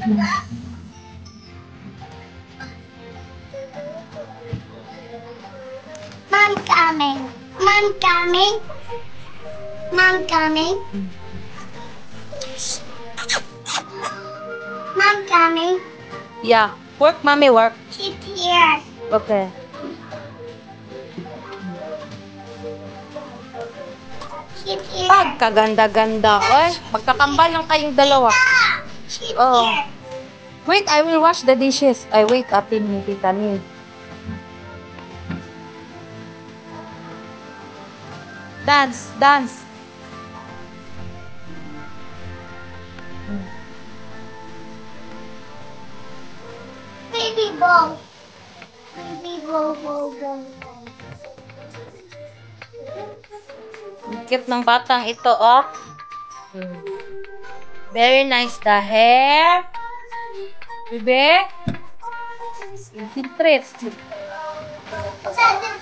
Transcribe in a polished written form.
Mom coming. Mom coming. Mom coming. Mom coming. Yeah. Work, mommy, work. Sit here. Okay. Sit here. Pagkaganda-ganda. Oy, magkakambal lang kayong dalawa. Sit Oh. here. Wait, I will wash the dishes. Ay, wait, atin ni Tita Nin. Dance, dance. Baby go. Baby go, go, go, go. Ang cute ng batang ito, oh. Very nice the hair. Bebe. Interest. Saan